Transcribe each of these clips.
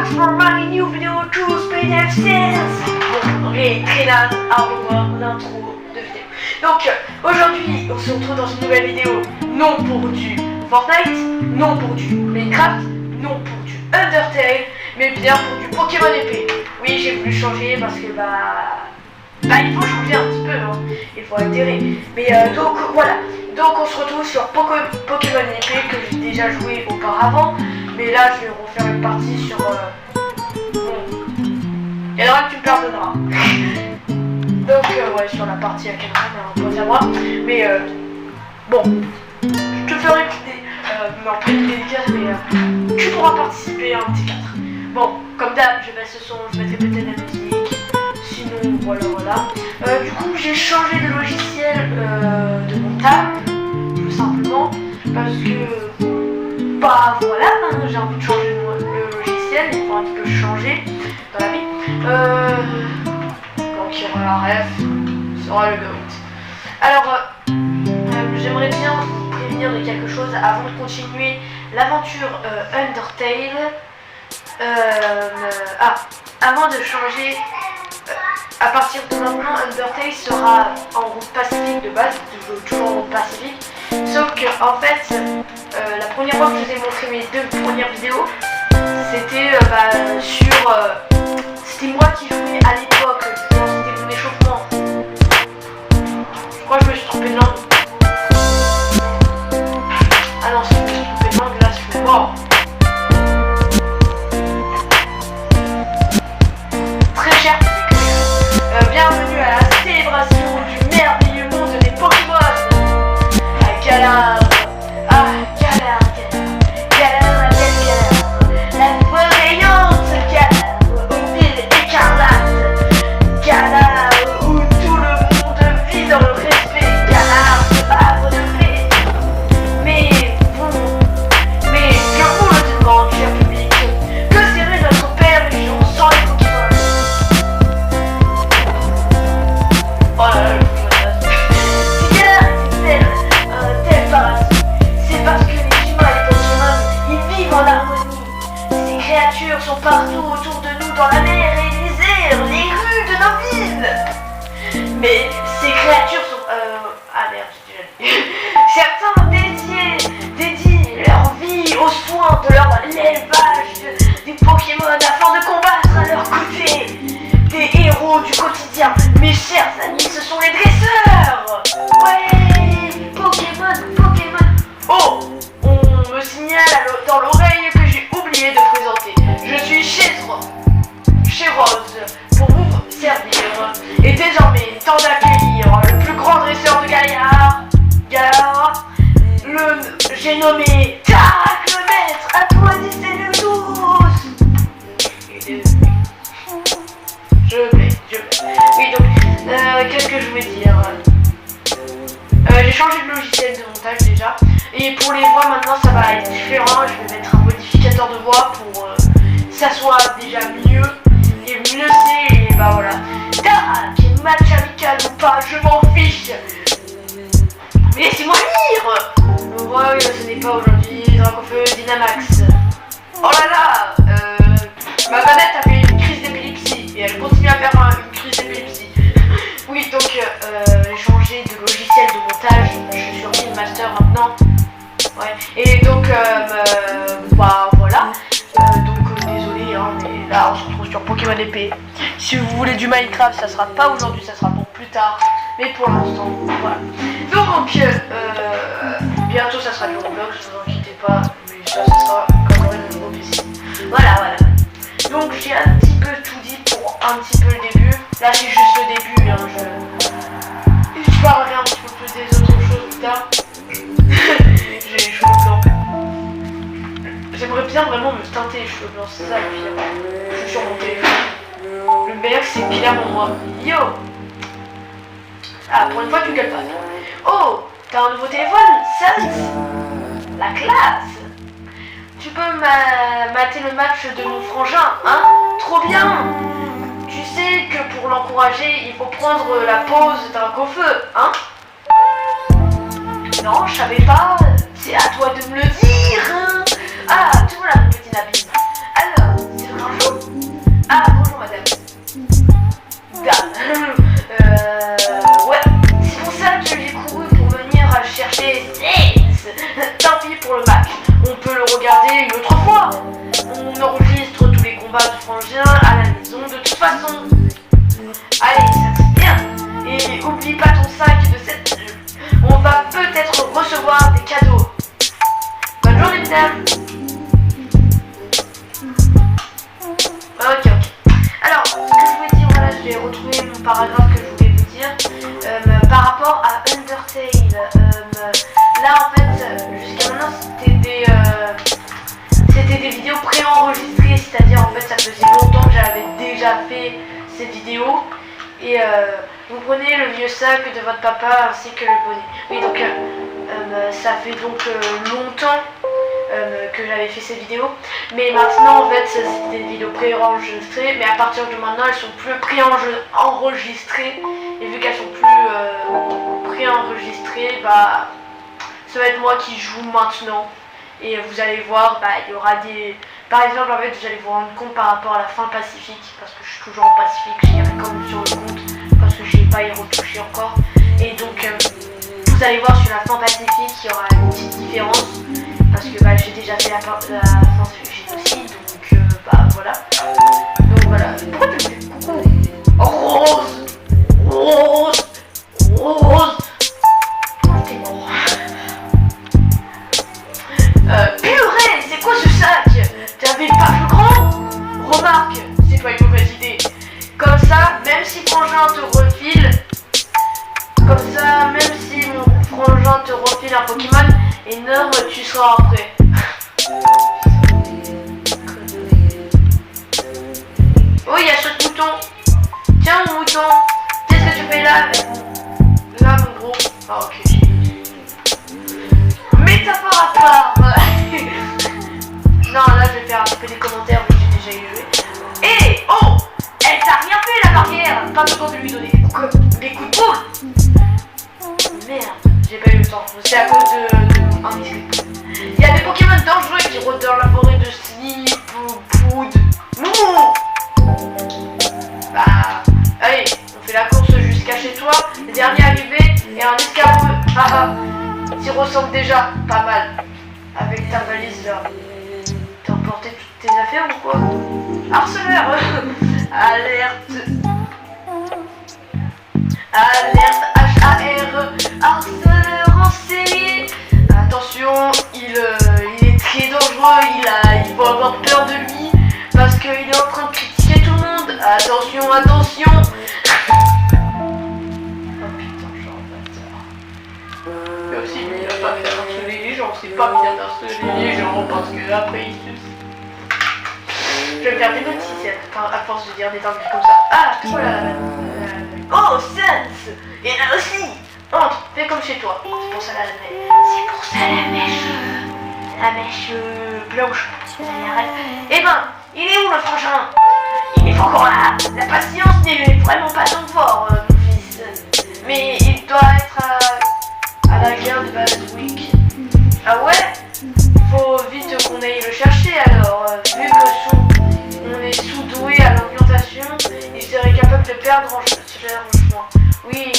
much for my new video to Spain F6. Bon, et très là, à revoir l'intro de vidéo. Donc, aujourd'hui, on se retrouve dans une nouvelle vidéo, non pour du Fortnite, non pour du Minecraft, non pour du Undertale, mais bien pour du Pokémon épée. Oui, j'ai voulu changer parce que il faut changer un petit peu, hein. Il faut altérer. Mais donc voilà, donc on se retrouve sur Pokémon épée que j'ai déjà joué auparavant. Mais là je vais refaire une partie sur... Il y en aura que tu me pardonneras. Donc ouais, sur la partie à caméra, mais on à moi. Mais bon, je te ferai non pas une dédicace, mais tu pourras participer à un petit 4. Bon, comme d'hab, je mets ce son, je mettrai peut-être la musique. Sinon, voilà. Du coup, j'ai changé de logiciel de montage, tout simplement, parce que, voilà, hein, j'ai envie de changer le logiciel, il faut un petit peu changer dans la vie. Donc, il y aura la ref, ce sera le GOAT. Alors, j'aimerais bien vous prévenir de quelque chose avant de continuer l'aventure Undertale. Avant de changer, à partir de maintenant, Undertale sera en route pacifique de base, toujours en route pacifique. Sauf que, en fait, la première fois que je vous ai montré mes deux premières vidéos, c'était c'était moi qui jouais à l'époque, c'était mon échauffement. Je crois que je me suis trompé de langue. Ah non, si je me suis trompé de langue, là, je suis mort. Très cher public, bienvenue à la célébration du merveilleux monde des Pokémon. Galar, Galar, la brillante Galar, au mille écarlate, Galar, où tout le monde vit dans le respect, Galar, ce havre de paix. Mais que vous le demande, cher public, que serait notre père région sans les Pokémon? Oh là là, si Galar était un tel parasite, c'est parce que les humains et les Pokémon, ils vivent en harmonie. Ces créatures sont partout autour de nous, dans la mer et les airs, les rues de nos villes. Mais ces créatures sont... Ah merde, j'ai déjà dit. Certains dédient leur vie aux soins de leur élevage des Pokémon afin de combattre à leur côté. Des héros du quotidien. Mes chers amis, ce sont les dresseurs. Ouais, Pokémon. Oh, on me signale dans l'oreille que j'ai oublié de présenter. Je suis chez Rose pour vous servir. Et désormais, temps d'accueillir le plus grand dresseur de Galar. J'ai nommé Tarak le maître. Applaudissez-le tous. Je vais. Oui, donc, qu'est-ce que je voulais dire? J'ai changé de logiciel de montage déjà. Et pour les voix, maintenant, ça va être différent. Je vais mettre un modificateur de voix pour que ça soit déjà mieux. Et mieux c'est, et voilà. Tarak, match amical ou pas, je m'en fiche. Mais laissez-moi lire. Ouais, ce n'est pas aujourd'hui. Dracofeu, Dynamax. Oh là là, ma manette a fait une crise d'épilepsie. Et elle continue à faire une crise d'épilepsie. Oui, donc j'ai changé de logiciel de montage. Je suis sur Filmmaster maintenant. Ouais. Et donc, voilà. Donc, désolé, hein, mais là, on se retrouve sur Pokémon épée. Si vous voulez du Minecraft, ça sera pas aujourd'hui, ça sera pour plus tard. Mais pour l'instant, voilà. Donc, bientôt, ça sera du Roblox, ne vous inquiétez pas. Mais ça sera quand j'aurai le nouveau PC. Voilà. Donc, j'ai un petit peu tout dit pour un petit peu le début. Là, c'est juste le début, hein, je parlerai un petit peu plus des autres choses plus tard. J'ai les cheveux blancs. J'aimerais bien vraiment me teinter les cheveux blancs, c'est ça le pire. Je suis sur mon téléphone. Le meilleur, c'est clairement moi. Yo! Ah, pour une fois, tu gueules pas. Oh! T'as un nouveau téléphone? Certes! La classe! Tu peux mater le match de mon frangin, hein? Trop bien! Tu sais que pour l'encourager, il faut prendre la pause d'un Dracofeu, hein? Non, je savais pas. C'est à toi de me le dire, hein? Ah, tout voilà, mon petit Nabi. Alors, c'est un jour repas de frangin à la maison de toute façon. Allez, ça c'est bien. Et oublie pas ton sac de cette... On va peut-être recevoir des cadeaux. Bonne journée, madame. Ok. Alors, ce que je voulais dire, voilà, je vais retrouver mon paragraphe que je voulais vous dire. Par rapport à Undertale, là en fait, jusqu'à maintenant, c'était des vidéos préenregistrées, c'est-à-dire en fait, ça faisait longtemps que j'avais déjà fait ces vidéos. Et vous prenez le vieux sac de votre papa ainsi que le bonnet. Oui, donc ça fait donc longtemps que j'avais fait ces vidéos. Mais maintenant, en fait, c'était des vidéos préenregistrées. Mais à partir de maintenant, elles sont plus préenregistrées. Et vu qu'elles sont plus préenregistrées, bah, ça va être moi qui joue maintenant. Et vous allez voir, bah, il y aura des... Par exemple, en fait, vous allez vous rendre compte par rapport à la fin Pacifique, parce que je suis toujours en Pacifique, j'irai quand même sur le compte, parce que je n'ai pas y retouché encore. Et donc, vous allez voir sur la fin Pacifique, il y aura une petite différence, parce que bah, j'ai déjà fait la fin génocide, donc bah voilà. Donc voilà. Pourquoi tu fais Rose Rose Rose t'es mort. Purée, c'est quoi ce sac? T'avais pas plus grand? Remarque, c'est pas une mauvaise idée. Comme ça, même si Frangin te refile, comme ça, même si mon Frangin te refile un Pokémon énorme, tu seras prêt. Oh, il y a ce mouton. Tiens, mon mouton, qu'est-ce que tu fais là? Là, mon gros. Ah, ok. Métaphore à part. Non, là je vais faire un peu des commentaires vu que j'ai déjà eu joué. Et oh, elle t'a rien fait la barrière. Pas besoin de lui donner des coups de boule. Merde, j'ai pas eu le temps. C'est à cause de indiscret. Il y a des Pokémon dangereux qui rôdent dans la forêt de Sleepwood. Bah, allez, on fait la course jusqu'à chez toi. Le dernier arrivé et un escargot. T'y ressemble déjà pas mal avec ta valise là. T'as emporté toutes tes affaires ou quoi? Harceleur. Alerte. Alerte HAR. Harceleur en série. Attention, il est très dangereux. Il faut avoir peur de lui parce qu'il est en train de critiquer tout le monde. Attention, attention. Oh putain, genre bâtard. Mais aussi, il va pas faire harceler les gens. C'est pas bien d'harceler les gens parce que après ils se... Je vais me faire des notices à force de dire des trucs comme ça. Ah, toi là. Oh, Sans. Et là aussi. Entre, fais comme chez toi. C'est pour ça la mèche. C'est pour ça la mèche blanche. Eh ben, il est où le frangin? Il est encore là. La patience n'est vraiment pas ton fort, mon fils. Mais il doit être à la gare de Baswick. Ah ouais? Faut vite qu'on aille le chercher alors. Vu que on est sous-doué à l'orientation, il serait capable de perdre en chemin. Oui,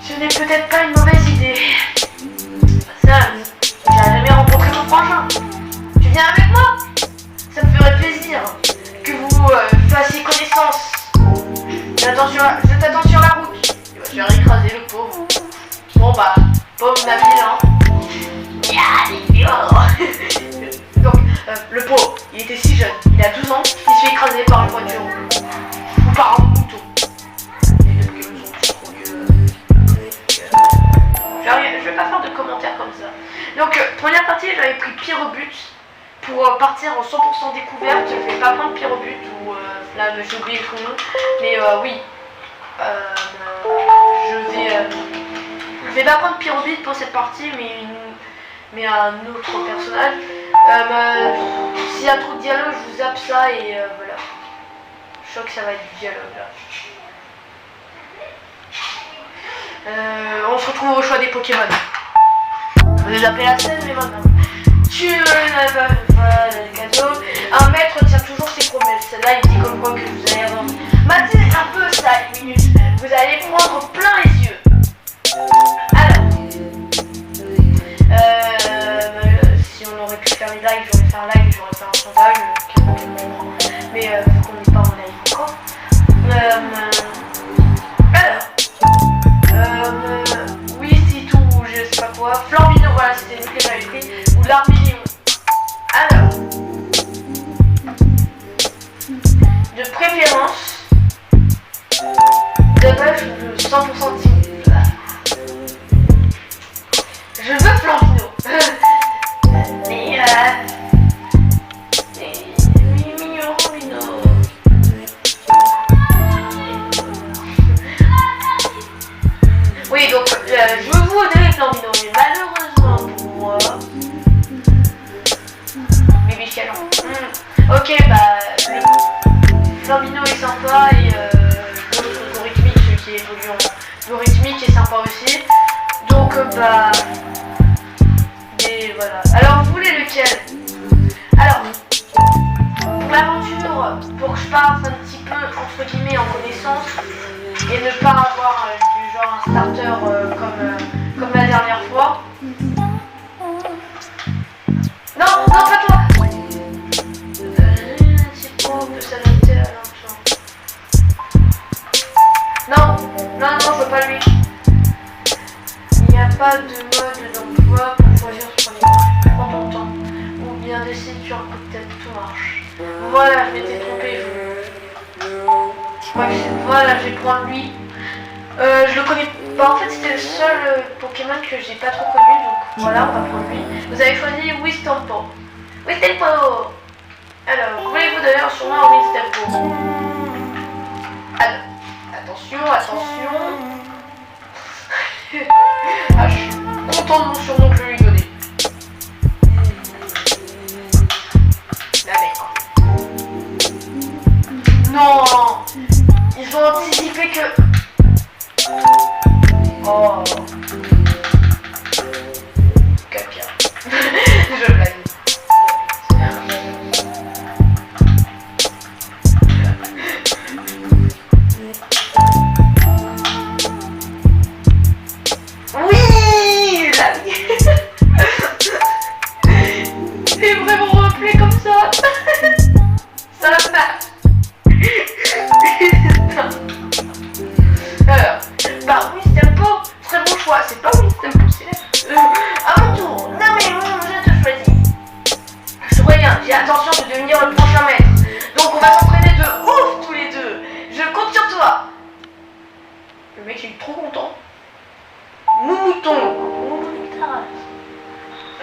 ce n'est peut-être pas une mauvaise idée. Ça, j'ai jamais rencontré mon frangin. Tu viens avec moi? Ça me ferait plaisir que vous fassiez connaissance. Je t'attends sur la route. Il va se faire écraser le pauvre. Bon bah, pauvre Nabil, hein. Donc, le pauvre, il était si jeune, il a 12 ans, il se fait écraser par une voiture ou par un mouton. Les deux Pokémon sont trop vieux. Je vais pas faire de commentaires comme ça. Donc, première partie, j'avais pris Pyrobut pour partir en 100% découverte. Je vais pas prendre Pyrobut ou là, j'ai oublié son nom, mais oui, je vais pas prendre Pyrobut pour cette partie, mais un autre personnage. S'il y a trop de dialogue, je vous zappe ça et voilà. Je sens que ça va être du dialogue là. On se retrouve au choix des Pokémon. Vous zappez la scène, mais maintenant. Tu le cadeau. Un maître tient toujours ses promesses. Là, il dit comme quoi que vous allez avoir. Matez un peu ça, une minute. Vous allez prendre plein les yeux. Alors. Si on aurait pu faire les lives, j'aurais fait un live et j'aurais fait un sondage, mais vu qu'on n'est pas en live encore. Oui, c'est tout, je sais pas quoi. Flambino, voilà, c'était une que j'avais pris, ou l'Arménion. Alors, de préférence, de base, je veux 100% team. Je veux Flambino. Mais mignon, Flambino. Oui, donc je voudrais Flambino, mais malheureusement pour moi, Bibi Canon. Ok, bah le Flambino est sympa et l'autre Gorithmique, celui qui évolue en Gorithmique est sympa aussi. Donc bah et voilà. Alors vous voulez lequel? Alors pour l'aventure, pour que je parte un petit peu entre guillemets en connaissance et ne pas avoir du genre un starter comme la dernière fois. Non, non pas toi. C'est quoi on peut s'adapter à l'instant. Non, non, non, je veux pas lui. Il n'y a pas de mode d'emploi pour choisir ce qu'on marche. Prends ton temps. Ou bien décide sur un coup de tête, tout marche. Voilà, je m'étais trompé. Je crois que c'est... Voilà, je vais prendre lui. Je le connais pas. En fait, c'était le seul Pokémon que j'ai pas trop connu. Donc voilà, on va prendre lui. Vous avez choisi Wistempo. Wistempo. Alors, voulez-vous donner un surnom à Wistempo? Alors, attention, attention. Ah, je suis content de mon surnom que je lui ai donné. La merde. Non, ils ont anticipé que... Oh. Caca. Je blague. C'est vraiment repris comme ça. Ça marche. Alors, bah Wistempo, très bon choix. C'est pas Wistempo, c'est à mon tour. Non mais bon, je te choisis. Je reviens, j'ai l'intention de devenir le prochain maître. Donc on va s'entraîner de ouf tous les deux. Je compte sur toi. Le mec il est trop content. Moumouton.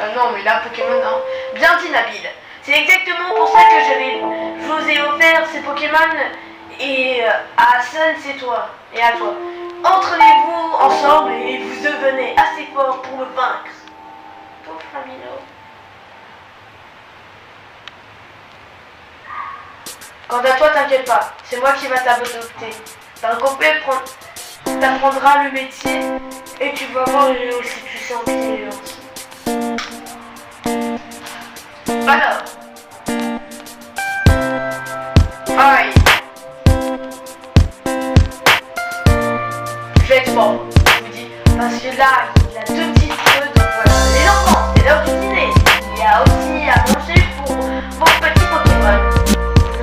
Ah non mais là Pokémon hein. Bien dit Nabil. C'est exactement pour ça que je vous ai offert ces Pokémon. Et à Sun c'est toi. Et à toi. Entraînez-vous ensemble et vous devenez assez fort pour me vaincre. Pauvre Flambino. Quant à toi t'inquiète pas. C'est moi qui va t'adopter. T'apprendras le métier. Et tu vas voir si tu sens qu'il est gentil. Alors. Aïe. Je vais être fort, je vous dis. Parce que là, il a deux petits feux, donc voilà. Les enfants, c'est l'heure du dîner. Il y a aussi à manger pour vos petits Pokémon.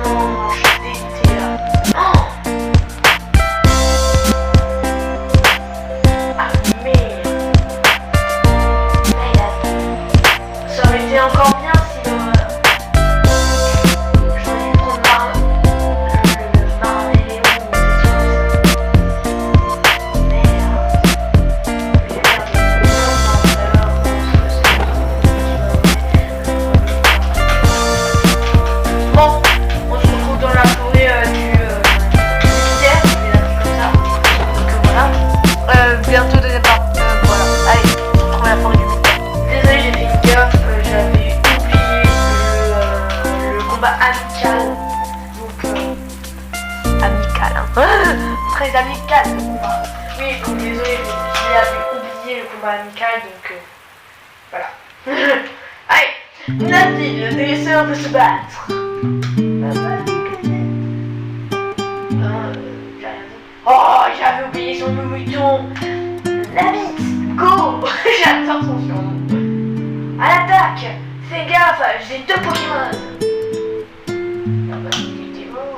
Non, je suis dégoûtée là. Oh. Ah merde. Ça aurait été encore bien si j'aurais dû prendre le marin et Léon ou des Bon, on se retrouve dans la forêt du mystère, je vais l'appeler comme ça. Donc voilà. Bientôt de départ. Voilà. Allez, on se retrouve à la forêt du mystère. Désolé, j'ai fait une gaffe, j'avais oublié le combat amical. Donc amical, hein. Très amical le combat. Oui, donc désolé, j'avais oublié le combat amical, donc voilà. Allez, Nabil, le dresseur de se battre. Oh, j'avais oublié son mouton. Nabil, go. J'adore son surnom. À l'attaque. Fais gaffe, j'ai 2 Pokémon. Ah bah, effectivement.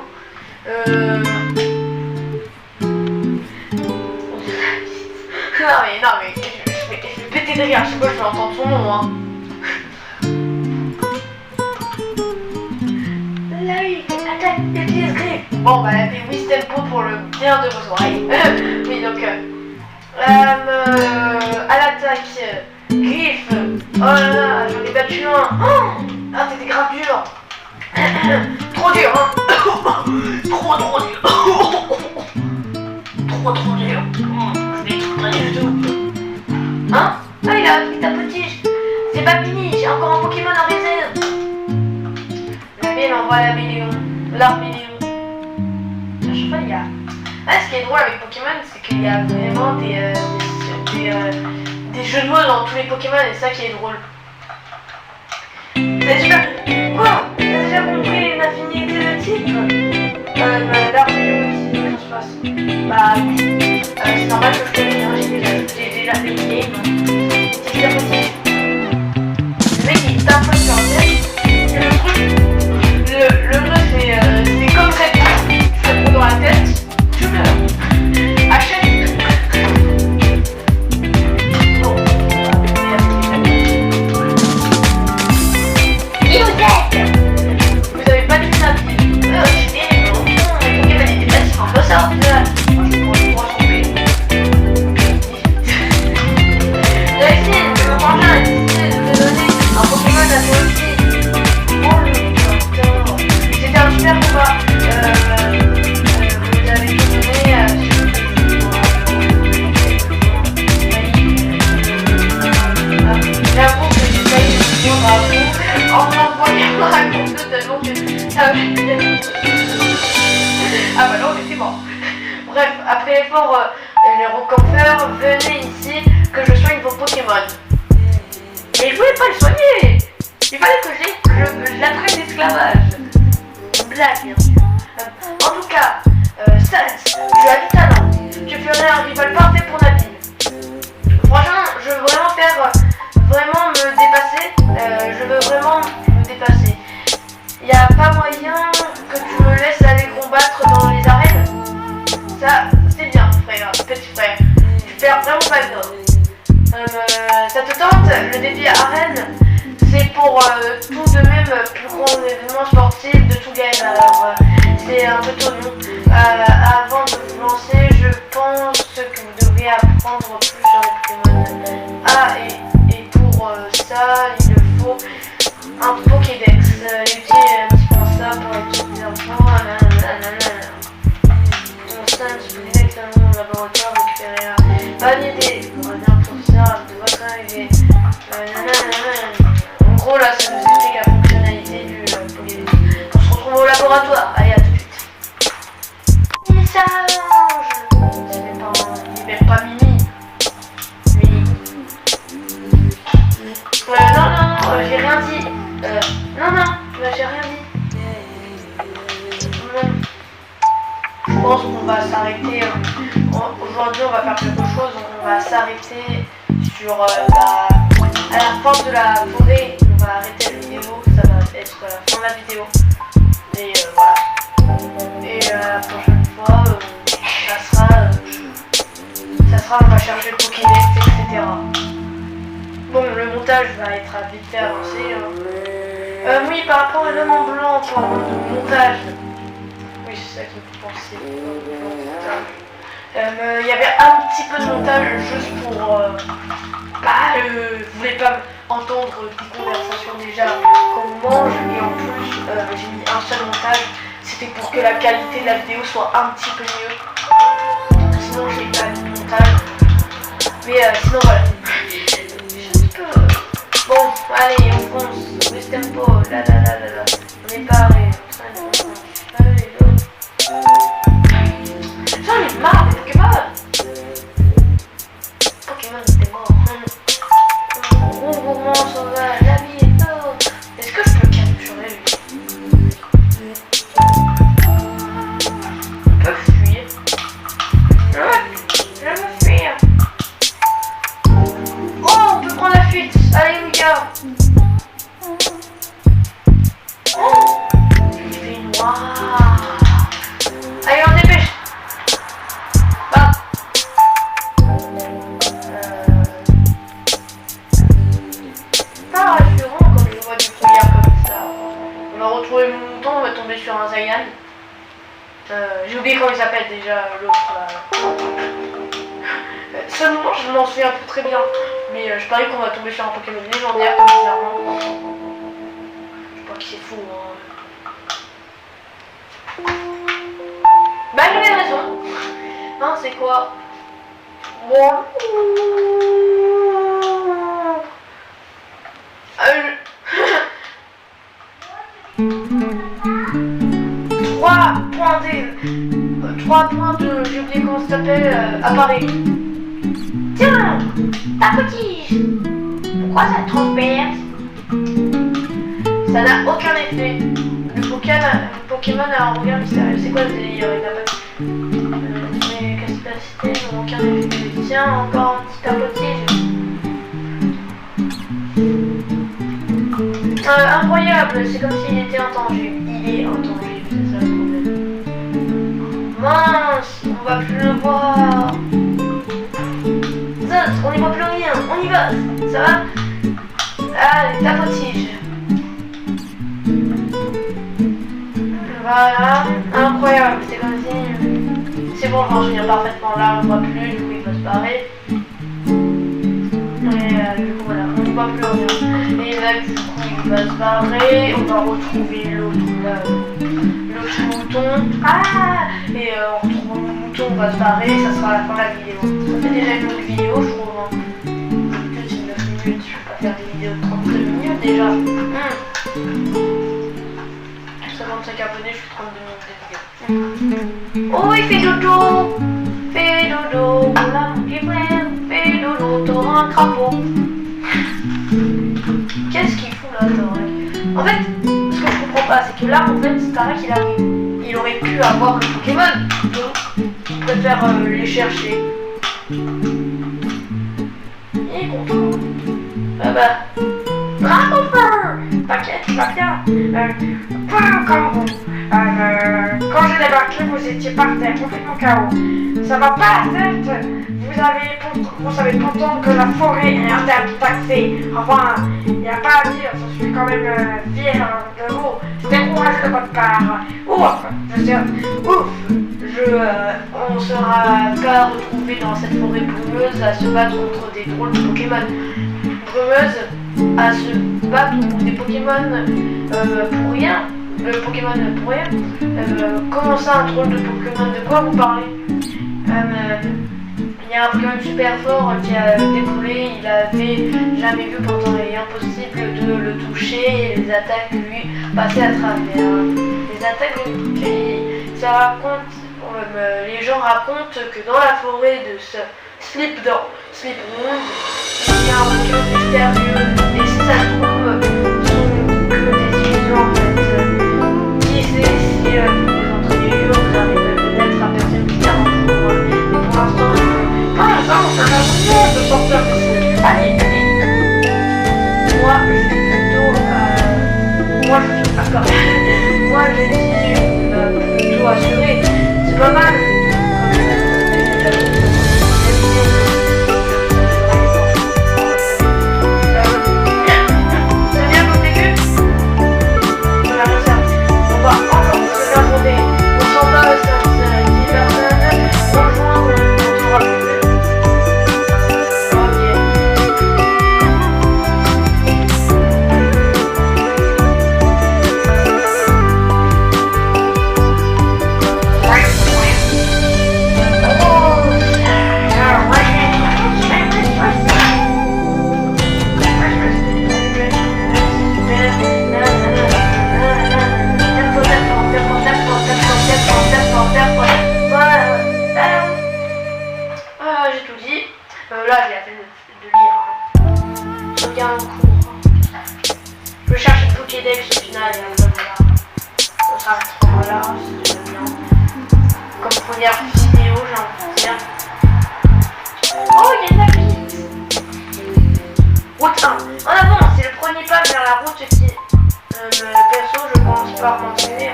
Non mais, je vais péter de rire, je sais pas, je vais entendre son nom, hein. Là oui, attaque, utilise griffe. Bon bah, elle fait Wiz Tempo pour le bien de vos oreilles. Oui, donc, à l'attaque, griffe. Oh là là, j'en ai battu un. Oh, ah, c'était grave dur. Trop dur, hein. Trop dur. Trop dur. Je vais pas du tout. Hein? Ah, il a pris ta petite. C'est pas fini, j'ai encore un Pokémon en réserve. La ville envoie l'Arméléon. À chaque fois, il y a... Ah, ce qui est drôle avec Pokémon, c'est qu'il y a vraiment des jeux de mots dans tous les Pokémon, et c'est ça qui est drôle. T'as déjà... Quoi? T'as déjà compris l'infinité de types? L'Arméléon aussi, comment ça se passe? Bah oui. C'est normal que je connais, hein, j'ai déjà fait le game. C'est la possible. Le mec il tape sur la tête. Et le truc, le truc c'est comme ça. Tu te prends dans la tête, tu meurs. Achète. Bon, vous avez pas du tout la pile. J'étais non, les Pokémon étaient pas si forts que ça. Ah bah non, mais c'est mort. Bref, après l'effort, les recampeurs, venez ici que je soigne vos Pokémon. Mais je voulais pas le soigner. Il fallait que je la traite d'esclavage. Une blague, bien sûr. En tout cas, Sans, tu as du talent. Tu ferais un rival parfait pour Nabil. Franchement, je veux vraiment me dépasser. Je veux vraiment me dépasser. Il n'y a pas moyen que tu me laisses aller combattre dans les arènes. Ça, c'est bien, frère, petit frère. Tu perds vraiment pas le nord. Ça te tente? Le défi arène, c'est pour tout de même plus grand événement sportif de tout game. Alors, c'est un peu tout long. Avant de vous lancer, je pense que vous devriez apprendre plus sur les Pokémon. Ah, et pour ça, il faut un Pokédex. Utile et indispensable pour les petits enfants. Mon stage Pokédex dans mon laboratoire récupéré à bonne idée. Pour un professeur de votre arrivée. En gros, là, ça nous explique la fonctionnalité du Pokédex. On se retrouve au laboratoire. Allez, à tout de suite. Il s'arrange. Il n'est même pas Mimi. Mimi. Non, j'ai rien dit. Non, j'ai rien dit. Je pense qu'on va s'arrêter. Aujourd'hui, on va faire quelque chose. On va s'arrêter sur à la fin de la forêt. On va arrêter la vidéo. Ça va être la fin de la vidéo. Et voilà. Et la prochaine fois, ça sera, on va chercher le Pokédex, etc. Bon, le montage va être à vite fait avancé. Oui, par rapport à l'homme en blanc, pour le montage. Oui, c'est ça qui me fait penser. Il y avait un petit peu de montage juste pour... vous voulez pas entendre des conversations déjà qu'on mange. Et en plus, j'ai mis un seul montage. C'était pour que la qualité de la vidéo soit un petit peu mieux. Sinon, j'ai pas mis de montage. Mais sinon, voilà. Bon, allez, on fonce. Le tempo, là. On est pas arrivé. J'en ai marre des Pokémon. Pokémon, c'était mort. Gros gourmand sauvage, l'ami est mort. Est-ce que je peux le capturer, lui? On peut fuir. Je veux fuir. Oh, on peut prendre la fuite. Allez, les gars. On va retrouver mon mouton, on va tomber sur un Zayan. J'ai oublié comment il s'appelle déjà, l'autre là. Seulement, je m'en souviens plus très bien. Mais je parie qu'on va tomber sur un Pokémon légendaire, comme bizarrement. Je crois qu'il c'est fou. Hein. Bah, j'avais raison. Non, c'est quoi? Bon. 3 points de... J'ai oublié comment ça s'appelle, apparaît. Tiens, ta petite. Pourquoi ça transperce? Ça n'a aucun effet. Le Pokémon a un regard mystérieux. C'est quoi le délire? Il n'a pas mes capacités n'ont aucun effet. Tiens, encore un petit tapotige. Incroyable, c'est comme s'il était intangible. Il est intangible, c'est ça le problème. Mince, on va plus le voir. Zut, on n'y voit plus rien. On y va, ça va? Allez, tapotige. Voilà, incroyable, c'est comme si... C'est bon, je m'en souviens parfaitement là, on ne voit plus, du coup il va se barrer. Et du coup voilà, on ne voit plus rien. Et là du coup il va se barrer, on va retrouver l'autre là, l'autre mouton. Ah! Et on retrouve le mouton, on va se barrer, ça sera à la fin de la vidéo. Ça fait déjà une longue vidéo je trouve. Hein. C'est 9 minutes, je ne vais pas faire des vidéos de 32 minutes déjà. 55 abonnés, je suis 32 minutes de vidéo. Oh, il fait dodo! Fais dodo, là, il fais dodo, t'auras un crapaud. Qu'est-ce qu'il fout là, Torek? En fait, ce que je comprends pas, c'est que là, en fait, c'est pareil qu'il arrive. Il aurait pu avoir le Pokémon, donc il préfère les chercher. Il est content. Ah bah. Bravo, t'inquiète, tu vas bien. Quand j'ai débarqué, vous étiez par terre, complètement KO. Ça va pas la tête. Vous savez pourtant que la forêt est interdite d'accès. Enfin, il n'y a pas à dire, je suis quand même fier de vous. C'était courage de votre part. Ouf, on sera pas retrouvé dans cette forêt brumeuse à se battre contre des drôles de Pokémon. Brumeuse à se battre contre des Pokémon pour rien. Pokémon pour rien. Comment ça, un drôle de Pokémon? De quoi vous parlez? Il y a un Pokémon super fort qui a découlé, il avait jamais vu, pourtant il est impossible de le toucher et les attaques lui passaient à travers. Les attaques, ça raconte, les gens racontent que dans la forêt de Sleepmoon, il y a un Pokémon mystérieux et ces atomes sont que des illusions en fait. Qui sait si vous entraînez vous arrivez peut-être à percer le mystère un jour. Mais pour l'instant, on a besoin de sortir d'ici. Allez. Moi, je suis plutôt... Moi, je suis plutôt assuré. C'est pas mal. C'est bien au début. Voilà, ça. On va encore se raconter. On s'en va, ça, 10 personnes. Rejoindre, on sera plus. J'ai tout dit. Là, j'ai la peine de lire. Je regarde un cours. Je cherche une Pokédex au final et après voilà. Ça s'arrêtera là, si tu veux bien. Comme première vidéo, j'ai envie de dire. Oh, il y a une appli. Route 1. En avant, c'est le premier pas vers la route qui... perso, je pense pas m'entraîner.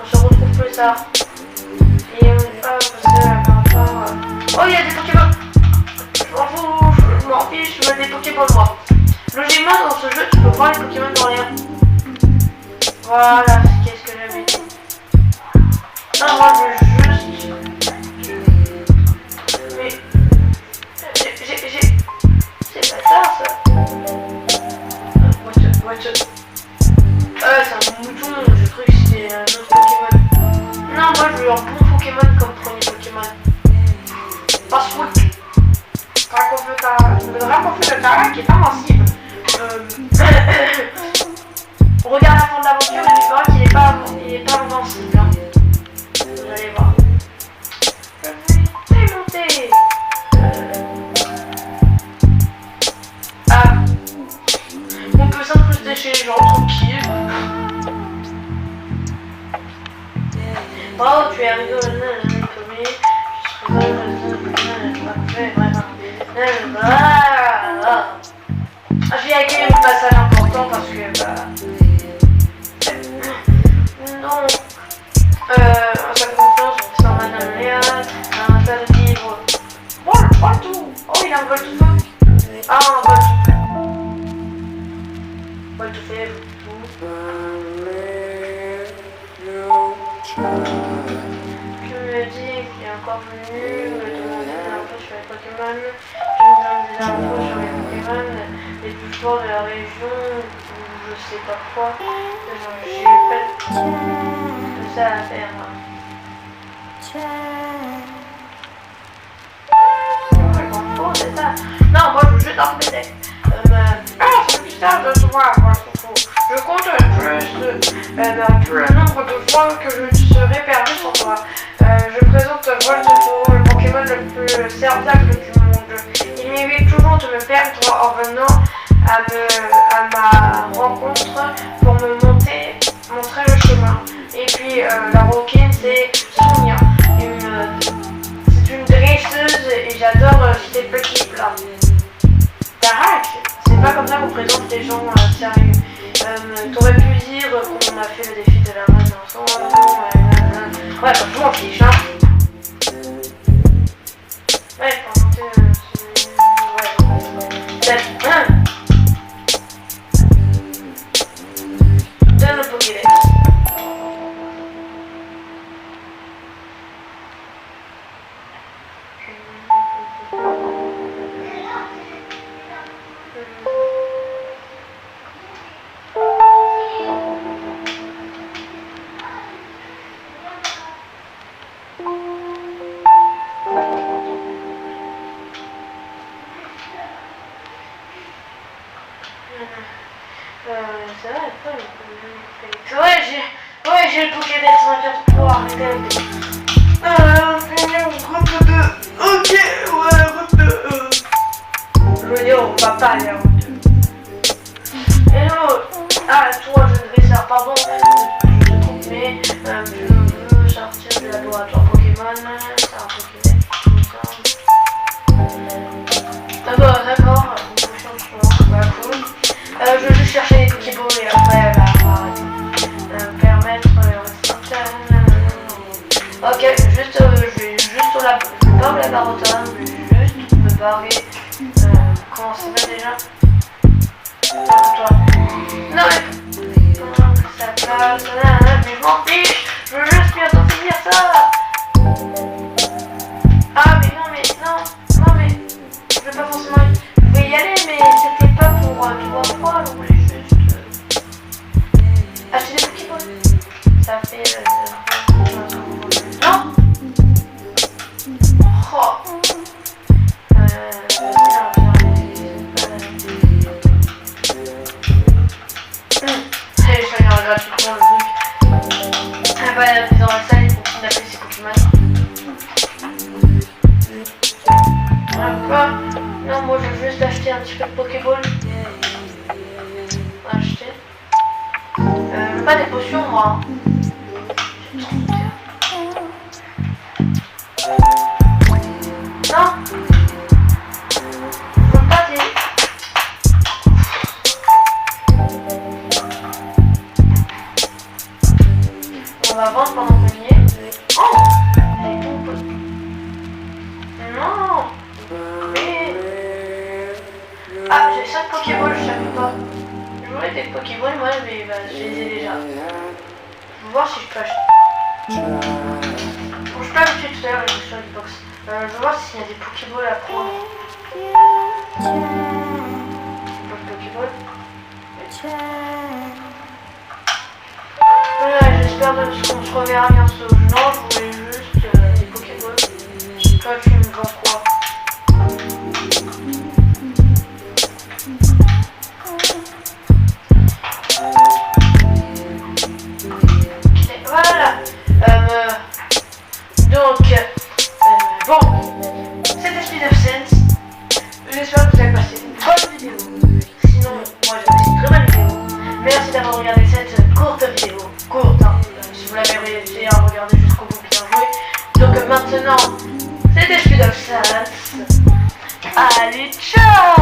On se retrouve plus tard. Et on n'est pas passer à la part. Oh, il y a des Pokémon. Je m'en fous, je m'en fiche, je veux des Pokémon moi. Logiquement, dans ce jeu, tu peux voir les Pokémon dans l'air. Voilà, qu'est-ce que j'avais dit. Non, moi je veux juste... Mais... C'est pas ça. What the... c'est un mouton, j'ai cru que c'était un autre Pokémon. Non, moi je veux un bon Pokémon comme premier Pokémon. Parce que... Le Dracofeu qui est invincible. Regarde la fin de l'aventure et tu verras qu'il est pas invincible. Hein. Vous allez voir. Je vais démonter. Ah. On peut s'incruster chez les gens tranquilles. Bravo, tu es arrivé au premier. J'ai accueilli le passage important parce que donc sa confiance c'est en Madame Léa, un tas de livres. Vol tout. Oh, il a un vol tout feu. Ah, un vol tout feu. Vol tout fait tout. Tu me dis qu'il est encore venu me demander des infos sur les Pokémon. Tu me donnes des infos sur les Pokémon les plus forts de la région, ou je sais pas quoi. J'ai pas de ça à faire. C'est ça. Non, moi je veux juste un deck. C'est plus tard de se voir. Je compte plus le nombre de fois que je serai perdu sans toi. Je présente Voltoro, le Pokémon le plus serviable du monde. Il m'évite toujours de me perdre en venant à ma rencontre pour me montrer le chemin. Et puis la roquine, c'est Sonia. C'est une dresseuse et j'adore ces petits plats. T'arrêtes, c'est pas comme ça qu'on présente les gens sérieux. T'aurais pu dire qu'on a fait le défi de la reine ensemble. Ouais, bah, je m'en fiche, hein. Ouais, par contre, donne le Pokédex. C'est vrai, j'ai le Pokédex, on va bientôt pouvoir arrêter avec route 2. Ok, ouais, route 2. Je veux dire, on va pas aller à route 2. Hello. Ah, toi, je devais faire, pardon, je te trompe, mais je veux sortir du laboratoire Pokémon. C'est un Pokédex, d'accord, cool. Je vais juste chercher les Pokéballs et après, permettre ok, je vais juste je vais pas au laboratoire, je vais juste me barrer. Comment ça va déjà? Toi. Non mais ça passe, mais je m'en fiche, je veux juste bientôt finir ça. Ah mais non mais je vais pas forcément je vais y aller mais c'était pas pour 3 fois, je voulais juste acheter des Pokéballs. Ça fait non. Oh. Télécharger gratuitement le truc. Elle va aller dans la salle pour qu'on appelle ses Pokémon. Quoi? Non, moi je veux juste acheter un petit peu de Pokéball. Acheter. Je veux pas des potions, moi. Non. Je veux pas des... On va vendre pendant qu'on y est. Oh! Non! Mais... Ah, j'ai 5 Pokéballs, je savais pas. Je voulais des Pokéballs, moi, mais bah, je les ai déjà. voir si je peux acheter. Bon, je peux acheter tout à l'heure les jeux sur Xbox. Je vais voir s'il y a des Pokéballs à prendre. Pas de Pokéball. Voilà, j'espère qu'on se reverra bientôt. Non, je voulais juste des Pokéballs. Toi, tu me vends quoi? Voilà. Donc, bon, c'était Speed of Sense. J'espère que vous avez passé une bonne vidéo. Sinon, moi j'ai passé une très bonne vidéo. Merci d'avoir regardé cette courte vidéo. Courte, hein. Si vous l'avez réussi à regarder jusqu'au bout, bien joué. Donc maintenant, c'était Speed of Sense. Allez, ciao!